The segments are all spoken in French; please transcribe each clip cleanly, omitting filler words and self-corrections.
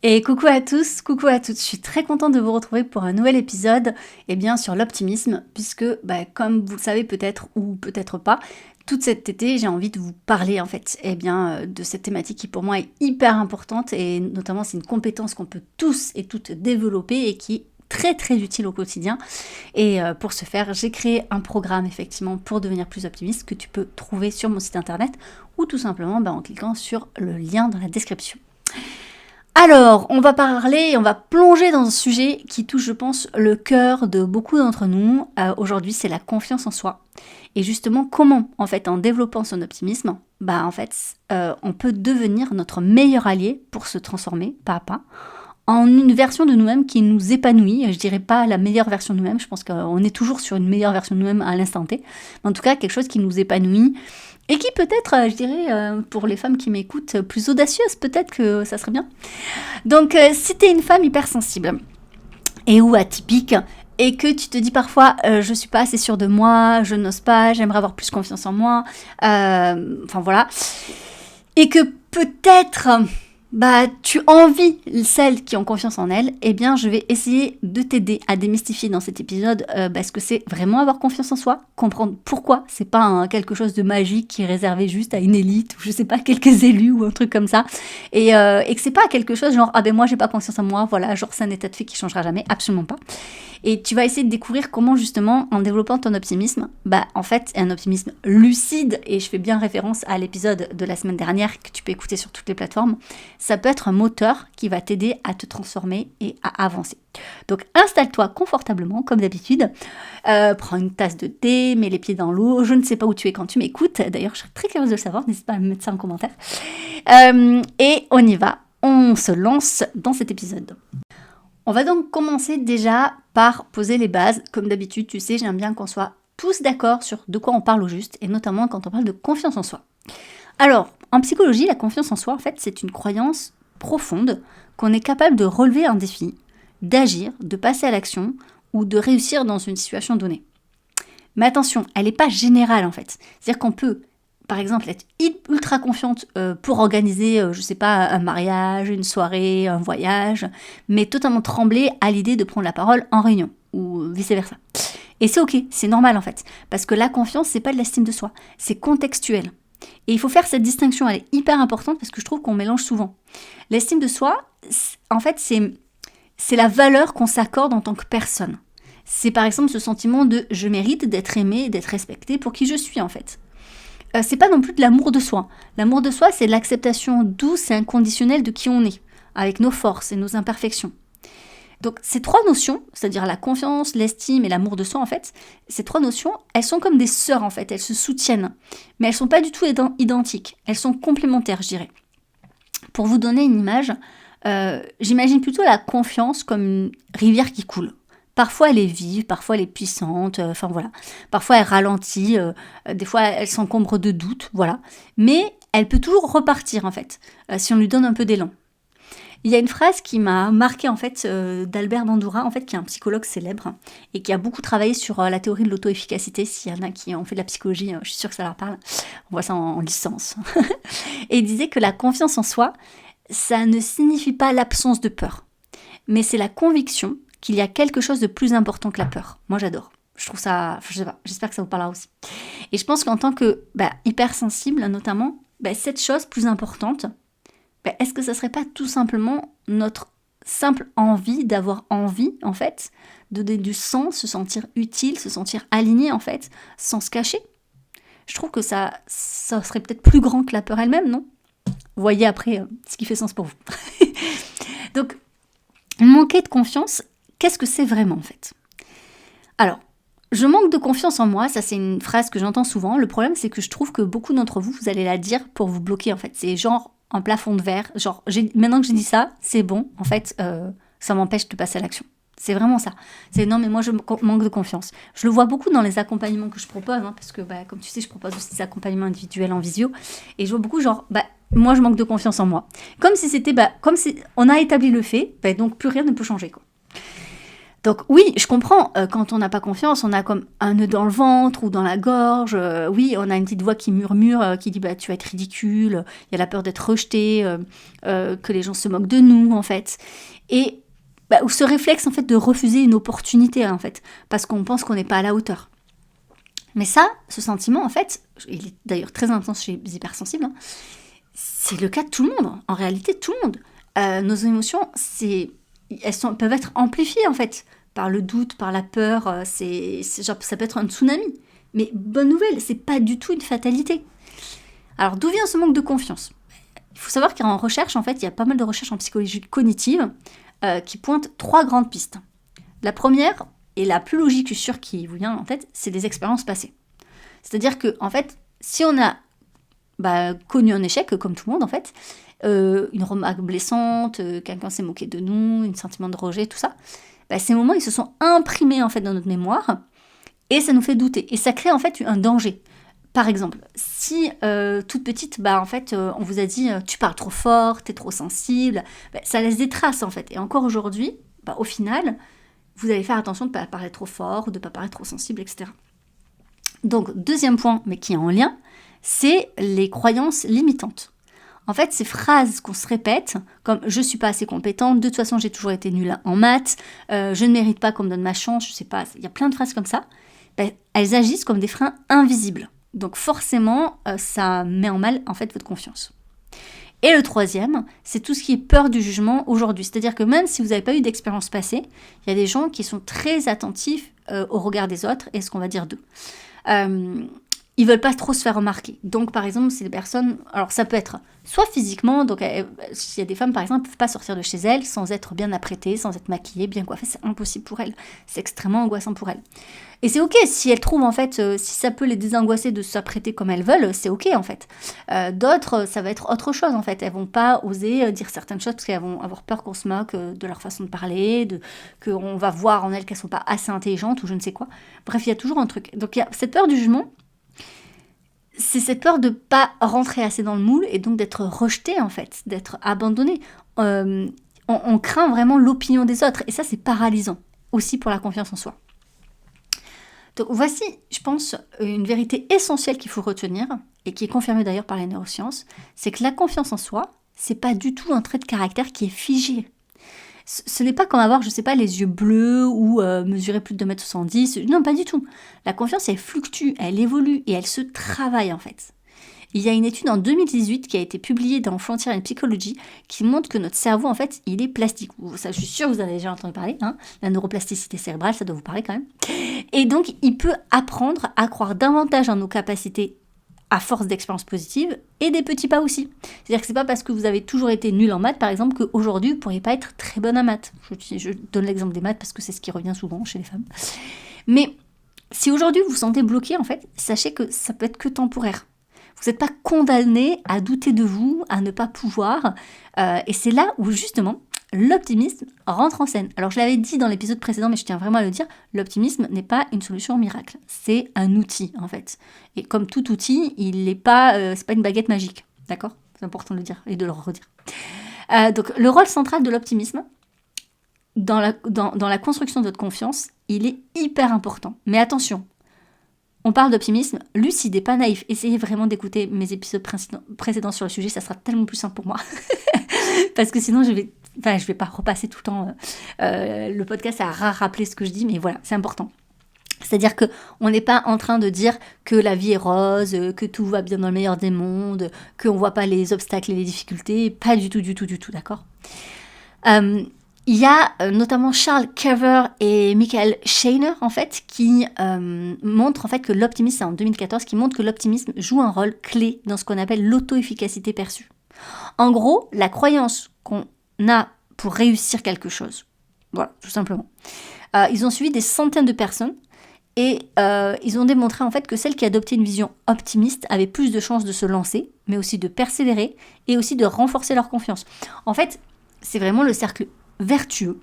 Et coucou à tous, coucou à toutes. Je suis très contente de vous retrouver pour un nouvel épisode, sur l'optimisme, puisque, comme vous le savez peut-être ou peut-être pas, toute cet été, j'ai envie de vous parler en fait, de cette thématique qui pour moi est hyper importante et notamment c'est une compétence qu'on peut tous et toutes développer et qui est très très utile au quotidien. Et pour ce faire, j'ai créé un programme effectivement pour devenir plus optimiste que tu peux trouver sur mon site internet ou tout simplement en cliquant sur le lien dans la description. Alors, on va plonger dans un sujet qui touche, je pense, le cœur de beaucoup d'entre nous. Aujourd'hui, c'est la confiance en soi. Et justement, comment, en fait, en développant son optimisme, on peut devenir notre meilleur allié pour se transformer, pas à pas, en une version de nous-mêmes qui nous épanouit. Je dirais pas la meilleure version de nous-mêmes, je pense qu'on est toujours sur une meilleure version de nous-mêmes à l'instant T. Mais en tout cas, quelque chose qui nous épanouit, et qui peut-être, pour les femmes qui m'écoutent, plus audacieuse, peut-être que ça serait bien. Donc, si t'es une femme hypersensible et ou atypique, et que tu te dis parfois, je suis pas assez sûre de moi, je n'ose pas, j'aimerais avoir plus confiance en moi, voilà, et que peut-être tu envies celles qui ont confiance en elles, je vais essayer de t'aider à démystifier dans cet épisode ce que c'est vraiment avoir confiance en soi, comprendre pourquoi c'est pas quelque chose de magique qui est réservé juste à une élite, ou je sais pas, quelques élus ou un truc comme ça, et que c'est pas quelque chose genre moi j'ai pas confiance en moi, voilà, genre c'est un état de fait qui changera jamais, absolument pas. Et tu vas essayer de découvrir comment justement, en développant ton optimisme, en fait, un optimisme lucide, et je fais bien référence à l'épisode de la semaine dernière que tu peux écouter sur toutes les plateformes, ça peut être un moteur qui va t'aider à te transformer et à avancer. Donc installe-toi confortablement, comme d'habitude, prends une tasse de thé, mets les pieds dans l'eau, je ne sais pas où tu es quand tu m'écoutes, d'ailleurs je serais très curieuse de le savoir, n'hésite pas à me mettre ça en commentaire. Et on y va, on se lance dans cet épisode. On va donc commencer déjà par poser les bases. Comme d'habitude, tu sais, j'aime bien qu'on soit tous d'accord sur de quoi on parle au juste, et notamment quand on parle de confiance en soi. Alors, en psychologie, la confiance en soi, en fait, c'est une croyance profonde qu'on est capable de relever un défi, d'agir, de passer à l'action ou de réussir dans une situation donnée. Mais attention, elle n'est pas générale en fait. C'est-à-dire qu'on peut, par exemple, être ultra confiante pour organiser, un mariage, une soirée, un voyage, mais totalement trembler à l'idée de prendre la parole en réunion, ou vice-versa. Et c'est ok, c'est normal en fait, parce que la confiance, c'est pas de l'estime de soi, c'est contextuel. Et il faut faire cette distinction, elle est hyper importante parce que je trouve qu'on mélange souvent. L'estime de soi, en fait, c'est la valeur qu'on s'accorde en tant que personne. C'est par exemple ce sentiment de « je mérite d'être aimé, d'être respecté pour qui je suis » en fait. C'est pas non plus de l'amour de soi. L'amour de soi, c'est l'acceptation douce et inconditionnelle de qui on est, avec nos forces et nos imperfections. Donc ces trois notions, c'est-à-dire la confiance, l'estime et l'amour de soi en fait, ces trois notions, elles sont comme des sœurs en fait, elles se soutiennent. Mais elles sont pas du tout identiques, elles sont complémentaires je dirais. Pour vous donner une image, j'imagine plutôt la confiance comme une rivière qui coule. Parfois elle est vive, parfois elle est puissante, Parfois elle ralentit, des fois elle s'encombre de doutes, voilà. Mais elle peut toujours repartir en fait, si on lui donne un peu d'élan. Il y a une phrase qui m'a marquée en fait d'Albert Bandura, en fait, qui est un psychologue célèbre et qui a beaucoup travaillé sur la théorie de l'auto-efficacité. S'il y en a qui ont fait de la psychologie, je suis sûre que ça leur parle. On voit ça en licence. Et il disait que la confiance en soi, ça ne signifie pas l'absence de peur, mais c'est la conviction qu'il y a quelque chose de plus important que la peur. Moi, j'adore. Je trouve ça, je sais pas, j'espère que ça vous parlera aussi. Et je pense qu'en tant que hypersensible, notamment, cette chose plus importante, est-ce que ça serait pas tout simplement notre simple envie d'avoir envie, en fait, de donner du sens, se sentir utile, se sentir aligné, en fait, sans se cacher? Je trouve que ça serait peut-être plus grand que la peur elle-même, non? Voyez après ce qui fait sens pour vous. Donc, manquer de confiance, qu'est-ce que c'est vraiment, en fait? Alors, je manque de confiance en moi, ça c'est une phrase que j'entends souvent. Le problème, c'est que je trouve que beaucoup d'entre vous, vous allez la dire pour vous bloquer, en fait. C'est genre un plafond de verre, genre maintenant que j'ai dit ça, c'est bon, en fait, ça m'empêche de passer à l'action. C'est vraiment ça. C'est non, mais moi je manque de confiance. Je le vois beaucoup dans les accompagnements que je propose, parce que comme tu sais, je propose aussi des accompagnements individuels en visio, et je vois beaucoup genre, moi je manque de confiance en moi. Comme si c'était, comme si on a établi le fait, donc plus rien ne peut changer, quoi. Donc oui, je comprends, quand on n'a pas confiance, on a comme un nœud dans le ventre ou dans la gorge, oui, on a une petite voix qui murmure, qui dit bah, tu vas être ridicule, il y a la peur d'être rejeté, que les gens se moquent de nous en fait. Et bah, ou ce réflexe en fait de refuser une opportunité en fait, parce qu'on pense qu'on n'est pas à la hauteur. Mais ça, ce sentiment en fait, il est d'ailleurs très intense chez les hypersensibles, hein, c'est le cas de tout le monde, en réalité tout le monde. Nos émotions, peuvent être amplifiées en fait par le doute, par la peur. Genre, ça peut être un tsunami. Mais bonne nouvelle, c'est pas du tout une fatalité. Alors d'où vient ce manque de confiance ? Il faut savoir qu'en recherche, en fait, il y a pas mal de recherches en psychologie cognitive qui pointent 3 grandes pistes. La première, et la plus logique, je suis sûre qui vous vient en tête, c'est des expériences passées. C'est-à-dire que, en fait, si on a connu un échec, comme tout le monde en fait, une remarque blessante, quelqu'un s'est moqué de nous, un sentiment de rejet, tout ça, ces moments, ils se sont imprimés en fait dans notre mémoire et ça nous fait douter. Et ça crée en fait un danger. Par exemple, si toute petite, en fait, on vous a dit tu parles trop fort, t'es trop sensible, ça laisse des traces en fait. Et encore aujourd'hui, au final, vous allez faire attention de ne pas parler trop fort, de ne pas paraître trop sensible, etc. Donc, deuxième point, mais qui est en lien, c'est les croyances limitantes. En fait, ces phrases qu'on se répète, comme « je suis pas assez compétente »,« de toute façon j'ai toujours été nulle en maths »,« je ne mérite pas qu'on me donne ma chance », je sais pas, il y a plein de phrases comme ça, elles agissent comme des freins invisibles. Donc forcément, ça met en mal en fait votre confiance. Et le troisième, c'est tout ce qui est peur du jugement aujourd'hui. C'est-à-dire que même si vous n'avez pas eu d'expérience passée, il y a des gens qui sont très attentifs au regard des autres et ce qu'on va dire d'eux. Ils veulent pas trop se faire remarquer. Donc, par exemple, c'est des personnes... Alors, ça peut être soit physiquement, donc il y a des femmes, par exemple, ne peuvent pas sortir de chez elles sans être bien apprêtées, sans être maquillées, bien coiffées. C'est impossible pour elles. C'est extrêmement angoissant pour elles. Et c'est OK si elles trouvent, en fait, si ça peut les désangoisser de s'apprêter comme elles veulent, c'est OK, en fait. D'autres, ça va être autre chose, en fait. Elles vont pas oser dire certaines choses parce qu'elles vont avoir peur qu'on se moque de leur façon de parler, qu'on va voir en elles qu'elles sont pas assez intelligentes ou je ne sais quoi. Bref, il y a toujours un truc. Donc, il y a cette peur du jugement. C'est cette peur de ne pas rentrer assez dans le moule et donc d'être rejeté en fait, d'être abandonné. On craint vraiment l'opinion des autres et ça c'est paralysant aussi pour la confiance en soi. Donc voici, je pense, une vérité essentielle qu'il faut retenir et qui est confirmée d'ailleurs par les neurosciences, c'est que la confiance en soi, c'est pas du tout un trait de caractère qui est figé. Ce n'est pas comme avoir, je sais pas, les yeux bleus ou mesurer plus de 2,70 m. Non, pas du tout. La confiance, elle fluctue, elle évolue et elle se travaille en fait. Il y a une étude en 2018 qui a été publiée dans Frontier in Psychology qui montre que notre cerveau, en fait, il est plastique. Ça, je suis sûre que vous en avez déjà entendu parler. Hein, la neuroplasticité cérébrale, ça doit vous parler quand même. Et donc, il peut apprendre à croire davantage en nos capacités à force d'expériences positives et des petits pas aussi. C'est-à-dire que c'est pas parce que vous avez toujours été nul en maths, par exemple, qu'aujourd'hui, vous ne pourriez pas être très bonne en maths. Je donne l'exemple des maths parce que c'est ce qui revient souvent chez les femmes. Mais si aujourd'hui, vous vous sentez bloqué, en fait, sachez que ça peut être que temporaire. Vous n'êtes pas condamné à douter de vous, à ne pas pouvoir. Et c'est là où, justement, l'optimisme rentre en scène. Alors, je l'avais dit dans l'épisode précédent, mais je tiens vraiment à le dire, l'optimisme n'est pas une solution miracle. C'est un outil, en fait. Et comme tout outil, il n'est pas, c'est pas une baguette magique. D'accord ? C'est important de le dire et de le redire. Donc, le rôle central de l'optimisme, dans la construction de votre confiance, il est hyper important. Mais attention, on parle d'optimisme lucide et pas naïf. Essayez vraiment d'écouter mes épisodes précédents sur le sujet, ça sera tellement plus simple pour moi. Parce que sinon, je vais pas repasser tout le temps le podcast à rappeler ce que je dis, mais voilà, c'est important. C'est-à-dire qu'on n'est pas en train de dire que la vie est rose, que tout va bien dans le meilleur des mondes, qu'on ne voit pas les obstacles et les difficultés. Pas du tout, d'accord ? Il y a notamment Charles Carver et Michael Shainer, en fait, qui montrent en fait que l'optimisme, c'est en 2014, qui montre que l'optimisme joue un rôle clé dans ce qu'on appelle l'auto-efficacité perçue. En gros, la croyance qu'on a pour réussir quelque chose. Voilà, tout simplement. Ils ont suivi des centaines de personnes et ils ont démontré en fait que celles qui adoptaient une vision optimiste avaient plus de chances de se lancer, mais aussi de persévérer et aussi de renforcer leur confiance. En fait, c'est vraiment le cercle vertueux,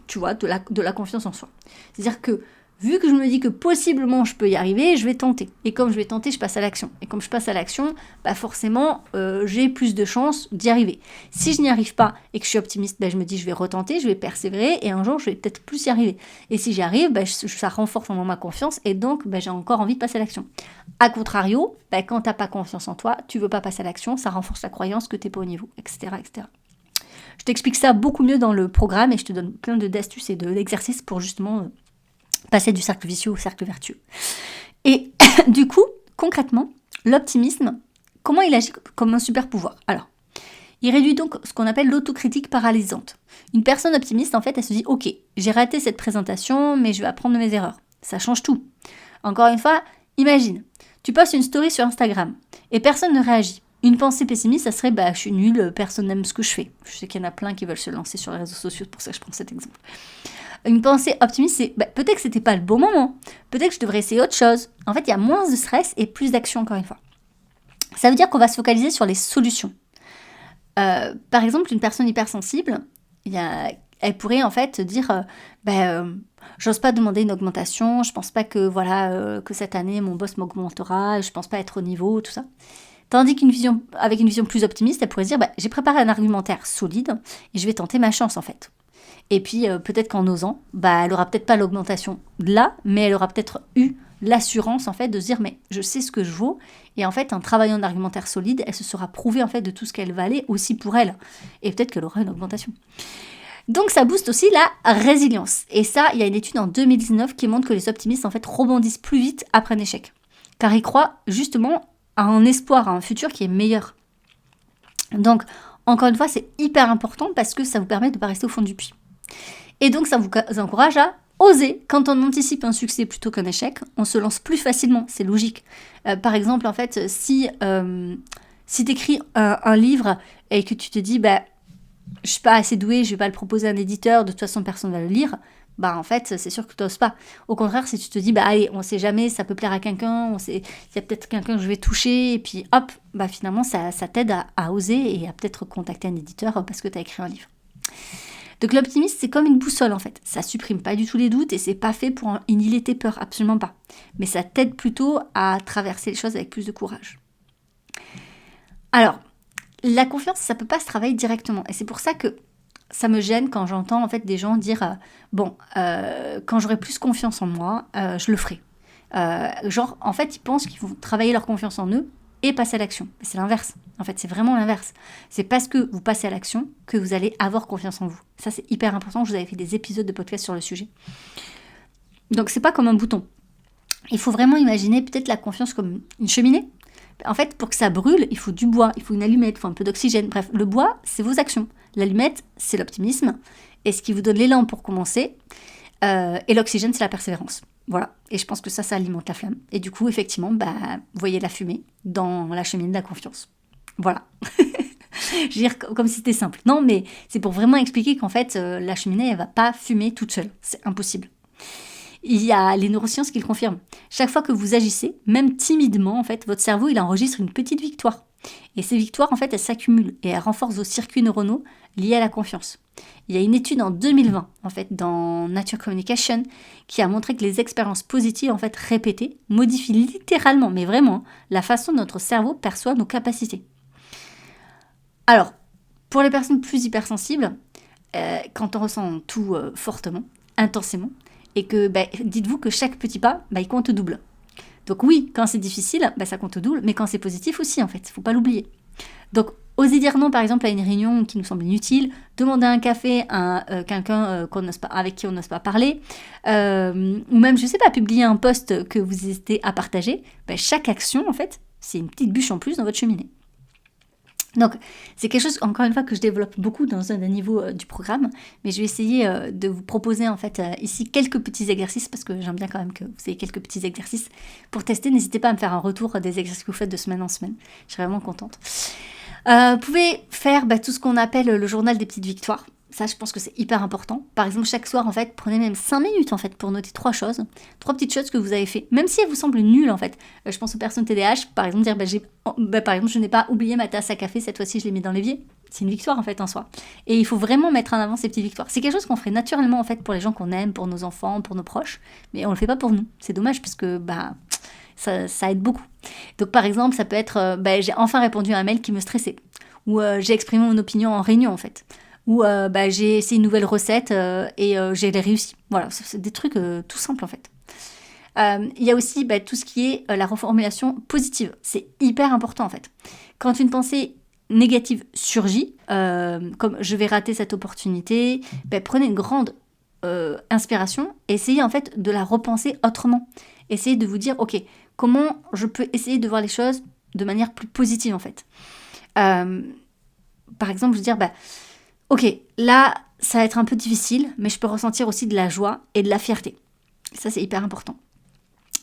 tu vois, de la confiance en soi. C'est-à-dire que vu que je me dis que possiblement je peux y arriver, je vais tenter. Et comme je vais tenter, je passe à l'action. Et comme je passe à l'action, forcément, j'ai plus de chances d'y arriver. Si je n'y arrive pas et que je suis optimiste, je me dis je vais retenter, je vais persévérer et un jour je vais peut-être plus y arriver. Et si j'y arrive, ça renforce ma confiance et donc j'ai encore envie de passer à l'action. A contrario, quand t'as pas confiance en toi, tu veux pas passer à l'action, ça renforce la croyance que t'es pas au niveau, etc., etc. Je t'explique ça beaucoup mieux dans le programme et je te donne plein d'astuces et d'exercices pour justement passer du cercle vicieux au cercle vertueux. Et du coup, concrètement, l'optimisme, comment il agit comme un super pouvoir? Alors, il réduit donc ce qu'on appelle l'autocritique paralysante. Une personne optimiste, en fait, elle se dit « Ok, j'ai raté cette présentation, mais je vais apprendre de mes erreurs. » Ça change tout. Encore une fois, imagine, tu postes une story sur Instagram et personne ne réagit. Une pensée pessimiste, ça serait « Je suis nulle, personne n'aime ce que je fais. » Je sais qu'il y en a plein qui veulent se lancer sur les réseaux sociaux, c'est pour ça que je prends cet exemple. Une pensée optimiste, c'est peut-être que c'était pas le bon moment, peut-être que je devrais essayer autre chose. En fait, il y a moins de stress et plus d'action, encore une fois. Ça veut dire qu'on va se focaliser sur les solutions. Par exemple, une personne hypersensible, elle pourrait en fait dire j'ose pas demander une augmentation, je pense pas que que cette année mon boss m'augmentera, je pense pas être au niveau, tout ça. Tandis avec une vision plus optimiste, elle pourrait se dire j'ai préparé un argumentaire solide et je vais tenter ma chance en fait. Et puis peut-être qu'en osant, elle aura peut-être pas l'augmentation là, mais elle aura peut-être eu l'assurance en fait de se dire mais je sais ce que je vaux et en fait en travaillant un argumentaire solide, elle se sera prouvée en fait de tout ce qu'elle valait aussi pour elle et peut-être qu'elle aura une augmentation. Donc ça booste aussi la résilience. Et ça, il y a une étude en 2019 qui montre que les optimistes en fait rebondissent plus vite après un échec, car ils croient justement à un espoir, à un futur qui est meilleur. Donc encore une fois, c'est hyper important parce que ça vous permet de ne pas rester au fond du puits. Et donc ça vous encourage à oser. Quand on anticipe un succès plutôt qu'un échec, on se lance plus facilement, c'est logique. Par exemple, en fait, si tu écris un livre et que tu te dis je suis pas assez douée, je vais pas le proposer à un éditeur, de toute façon personne va le lire, en fait c'est sûr que tu n'oses pas. Au contraire, si tu te dis allez, on sait jamais, ça peut plaire à quelqu'un, il y a peut-être quelqu'un que je vais toucher, et puis hop, finalement ça t'aide à oser et à peut-être contacter un éditeur parce que tu as écrit un livre. Donc l'optimisme, c'est comme une boussole en fait. Ça supprime pas du tout les doutes et c'est pas fait pour inhiber tes peurs, absolument pas. Mais ça t'aide plutôt à traverser les choses avec plus de courage. Alors, la confiance, ça peut pas se travailler directement. Et c'est pour ça que ça me gêne quand j'entends en fait des gens dire quand j'aurai plus confiance en moi, je le ferai. En fait, ils pensent qu'ils vont travailler leur confiance en eux et passer à l'action. Mais c'est l'inverse. En fait, c'est vraiment l'inverse. C'est parce que vous passez à l'action que vous allez avoir confiance en vous. Ça, c'est hyper important. Je vous avais fait des épisodes de podcast sur le sujet. Donc, c'est pas comme un bouton. Il faut vraiment imaginer peut-être la confiance comme une cheminée. En fait, pour que ça brûle, il faut du bois, il faut une allumette, il faut un peu d'oxygène. Bref, le bois, c'est vos actions. L'allumette, c'est l'optimisme. Et ce qui vous donne l'élan pour commencer. Et l'oxygène, c'est la persévérance. Voilà. Et je pense que ça alimente la flamme. Et du coup, effectivement, vous voyez la fumée dans la cheminée de la confiance. Voilà. Je veux dire, comme si c'était simple. Non, mais c'est pour vraiment expliquer qu'en fait, la cheminée, elle va pas fumer toute seule. C'est impossible. Il y a les neurosciences qui le confirment. Chaque fois que vous agissez, même timidement, en fait, votre cerveau, il enregistre une petite victoire. Et ces victoires, en fait, elles s'accumulent et elles renforcent vos circuits neuronaux liés à la confiance. Il y a une étude en 2020, en fait, dans Nature Communication, qui a montré que les expériences positives, en fait, répétées, modifient littéralement, mais vraiment, la façon dont notre cerveau perçoit nos capacités. Alors, pour les personnes plus hypersensibles, quand on ressent tout fortement, intensément, et que dites-vous que chaque petit pas, il compte double. Donc oui, quand c'est difficile, ça compte double, mais quand c'est positif aussi, en fait, il ne faut pas l'oublier. Donc, osez dire non, par exemple, à une réunion qui nous semble inutile, demander un café à quelqu'un avec qui on n'ose pas parler, ou même, je ne sais pas, publier un post que vous hésitez à partager, chaque action, en fait, c'est une petite bûche en plus dans votre cheminée. Donc, c'est quelque chose, encore une fois, que je développe beaucoup dans un des niveaux du programme, mais je vais essayer de vous proposer, en fait, ici, quelques petits exercices, parce que j'aime bien quand même que vous ayez quelques petits exercices pour tester. N'hésitez pas à me faire un retour des exercices que vous faites de semaine en semaine. Je serai vraiment contente. Vous pouvez faire tout ce qu'on appelle le journal des petites victoires. Ça, je pense que c'est hyper important. Par exemple, chaque soir, en fait, prenez même 5 minutes, en fait, pour noter 3 petites choses que vous avez fait. Même si elles vous semblent nulles, en fait. Je pense aux personnes TDAH, par exemple, dire, par exemple, je n'ai pas oublié ma tasse à café, cette fois-ci, je l'ai mis dans l'évier. C'est une victoire, en fait, en soi. Et il faut vraiment mettre en avant ces petites victoires. C'est quelque chose qu'on ferait naturellement, en fait, pour les gens qu'on aime, pour nos enfants, pour nos proches. Mais on le fait pas pour nous. C'est dommage, parce que, ça aide beaucoup. Donc, par exemple, ça peut être, j'ai enfin répondu à un mail qui me stressait. Ou j'ai exprimé mon opinion en réunion, en fait. Ou j'ai essayé une nouvelle recette et j'ai réussi. Voilà, c'est des trucs tout simples en fait. Il y a aussi tout ce qui est la reformulation positive. C'est hyper important en fait. Quand une pensée négative surgit, comme je vais rater cette opportunité, prenez une grande inspiration et essayez en fait de la repenser autrement. Essayez de vous dire, ok, comment je peux essayer de voir les choses de manière plus positive en fait. Par exemple, je veux dire, ok, là, ça va être un peu difficile, mais je peux ressentir aussi de la joie et de la fierté. Ça, c'est hyper important.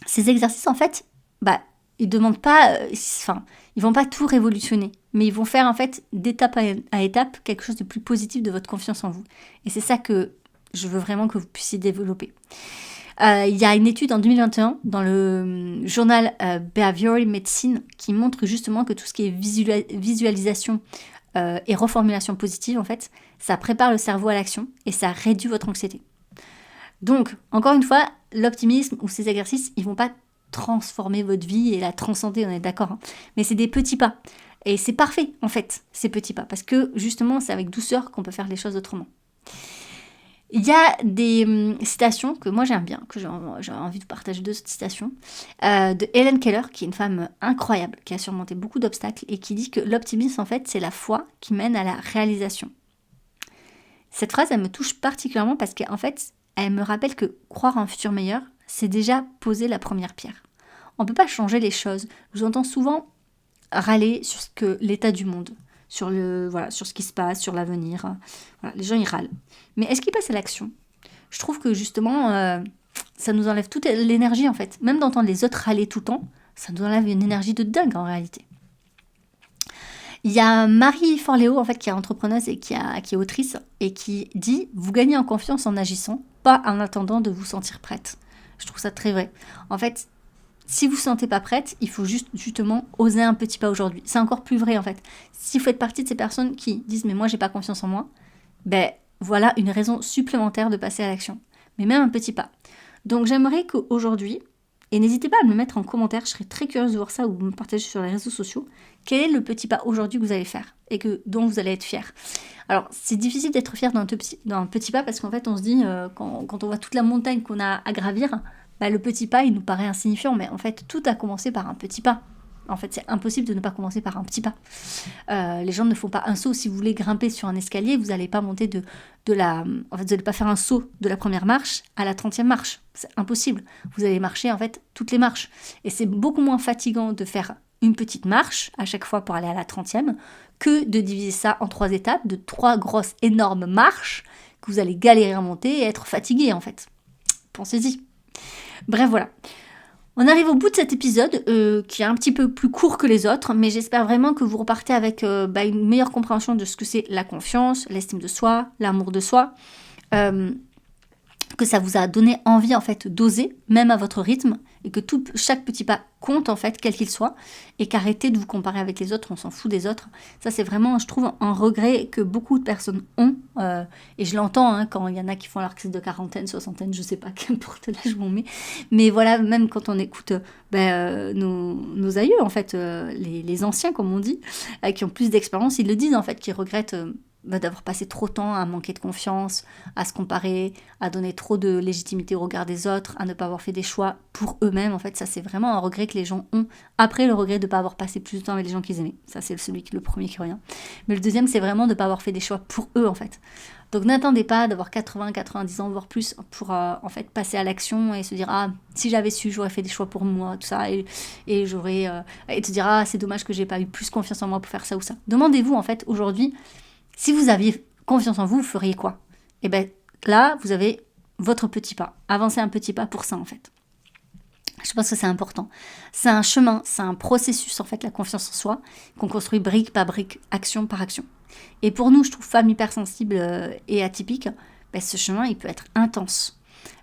Ces exercices, en fait, ils demandent pas, ils vont pas tout révolutionner, mais ils vont faire, en fait, d'étape à étape, quelque chose de plus positif de votre confiance en vous. Et c'est ça que je veux vraiment que vous puissiez développer. Il y a une étude en 2021 dans le journal Behavioral Medicine qui montre justement que tout ce qui est visualisation et reformulation positive, en fait, ça prépare le cerveau à l'action et ça réduit votre anxiété. Donc, encore une fois, l'optimisme ou ces exercices, ils vont pas transformer votre vie et la transcender, on est d'accord, hein. Mais c'est des petits pas. Et c'est parfait, en fait, ces petits pas, parce que justement, c'est avec douceur qu'on peut faire les choses autrement. Il y a des citations que moi j'aime bien, que j'ai envie de partager 2 citations, de Helen Keller, qui est une femme incroyable, qui a surmonté beaucoup d'obstacles, et qui dit que l'optimisme, en fait, c'est la foi qui mène à la réalisation. Cette phrase, elle me touche particulièrement parce qu'en fait, elle me rappelle que croire en un futur meilleur, c'est déjà poser la première pierre. On ne peut pas changer les choses. Je vous entends souvent râler sur l'état du monde, sur ce qui se passe, sur l'avenir. Voilà, les gens, ils râlent. Mais est-ce qu'ils passent à l'action ? Je trouve que justement, ça nous enlève toute l'énergie en fait. Même d'entendre les autres râler tout le temps, ça nous enlève une énergie de dingue en réalité. Il y a Marie Forleo en fait qui est entrepreneuse et qui est autrice et qui dit « Vous gagnez en confiance en agissant, pas en attendant de vous sentir prête ». Je trouve ça très vrai. En fait, si vous ne vous sentez pas prête, il faut justement oser un petit pas aujourd'hui. C'est encore plus vrai en fait. Si vous faites partie de ces personnes qui disent « Mais moi, j'ai pas confiance en moi », voilà une raison supplémentaire de passer à l'action. Mais même un petit pas. Donc j'aimerais qu'aujourd'hui, et n'hésitez pas à me le mettre en commentaire, je serais très curieuse de voir ça ou me partager sur les réseaux sociaux, quel est le petit pas aujourd'hui que vous allez faire et dont vous allez être fier. Alors c'est difficile d'être fier d'un petit pas parce qu'en fait on se dit, quand on voit toute la montagne qu'on a à gravir, le petit pas il nous paraît insignifiant, mais en fait tout a commencé par un petit pas. En fait, c'est impossible de ne pas commencer par un petit pas. Les gens ne font pas un saut. Si vous voulez grimper sur un escalier, vous n'allez pas monter vous n'allez pas faire un saut de la première marche à la 30e marche. C'est impossible. Vous allez marcher, en fait, toutes les marches. Et c'est beaucoup moins fatigant de faire une petite marche à chaque fois pour aller à la 30e que de diviser ça en 3 étapes, de 3 grosses, énormes marches que vous allez galérer à monter et être fatigué, en fait. Pensez-y. Bref, voilà. On arrive au bout de cet épisode qui est un petit peu plus court que les autres, mais j'espère vraiment que vous repartez avec une meilleure compréhension de ce que c'est la confiance, l'estime de soi, l'amour de soi, que ça vous a donné envie en fait d'oser, même à votre rythme, et que chaque petit pas compte en fait, quel qu'il soit, et qu'arrêtez de vous comparer avec les autres, on s'en fout des autres. Ça c'est vraiment, je trouve, un regret que beaucoup de personnes ont, et je l'entends quand il y en a qui font leur crise de quarantaine, soixantaine, je sais pas, qu'importe l'âge où on met, mais voilà, même quand on écoute nos aïeux en fait, les anciens comme on dit, qui ont plus d'expérience, ils le disent en fait, qu'ils regrettent d'avoir passé trop de temps à manquer de confiance, à se comparer, à donner trop de légitimité au regard des autres, à ne pas avoir fait des choix pour eux-mêmes. En fait, ça, c'est vraiment un regret que les gens ont. Après, le regret de ne pas avoir passé plus de temps avec les gens qu'ils aimaient. Ça, c'est le premier qui revient. Mais le deuxième, c'est vraiment de ne pas avoir fait des choix pour eux, en fait. Donc, n'attendez pas d'avoir 80, 90 ans, voire plus, pour, en fait, passer à l'action et se dire « Ah, si j'avais su, j'aurais fait des choix pour moi, tout ça. » Et j'aurais... et te dire « Ah, c'est dommage que j'ai pas eu plus confiance en moi pour faire ça ou ça. » Demandez-vous, en fait, aujourd'hui, si vous aviez confiance en vous, vous feriez quoi ? Et là, vous avez votre petit pas. Avancez un petit pas pour ça, en fait. Je pense que c'est important. C'est un chemin, c'est un processus, en fait, la confiance en soi, qu'on construit brique par brique, action par action. Et pour nous, je trouve femmes hypersensibles et atypiques, ce chemin, il peut être intense,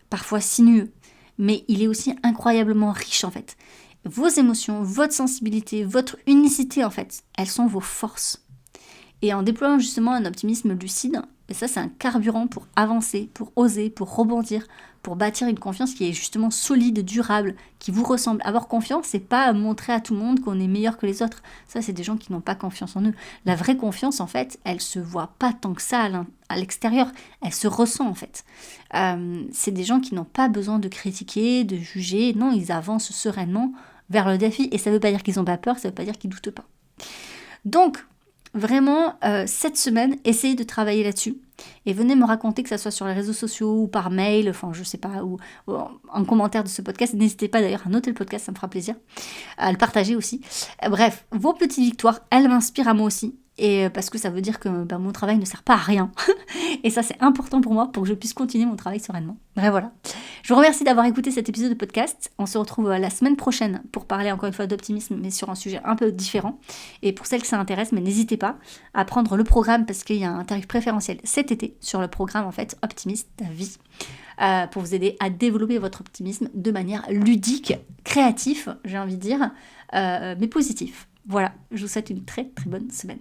parfois sinueux, mais il est aussi incroyablement riche en fait. Vos émotions, votre sensibilité, votre unicité en fait, elles sont vos forces. Et en déployant justement un optimisme lucide, ça c'est un carburant pour avancer, pour oser, pour rebondir, pour bâtir une confiance qui est justement solide, durable, qui vous ressemble. Avoir confiance, c'est pas montrer à tout le monde qu'on est meilleur que les autres. Ça, c'est des gens qui n'ont pas confiance en eux. La vraie confiance, en fait, elle se voit pas tant que ça à l'extérieur. Elle se ressent, en fait. C'est des gens qui n'ont pas besoin de critiquer, de juger. Non, ils avancent sereinement vers le défi. Et ça veut pas dire qu'ils n'ont pas peur, ça veut pas dire qu'ils doutent pas. Donc, vraiment, cette semaine, essayez de travailler là-dessus. Et venez me raconter, que ça soit sur les réseaux sociaux ou par mail, enfin je sais pas, ou en commentaire de ce podcast. N'hésitez pas d'ailleurs à noter le podcast, ça me fera plaisir. À le partager aussi. Bref, vos petites victoires, elles m'inspirent à moi aussi. Et parce que ça veut dire que mon travail ne sert pas à rien. Et ça, c'est important pour moi, pour que je puisse continuer mon travail sereinement. Bref, voilà. Je vous remercie d'avoir écouté cet épisode de podcast. On se retrouve la semaine prochaine pour parler encore une fois d'optimisme, mais sur un sujet un peu différent. Et pour celles que ça intéresse, mais n'hésitez pas à prendre le programme, parce qu'il y a un tarif préférentiel cet été sur le programme en fait Optimiste ta vie, pour vous aider à développer votre optimisme de manière ludique, créatif, j'ai envie de dire, mais positif. Voilà, je vous souhaite une très très bonne semaine.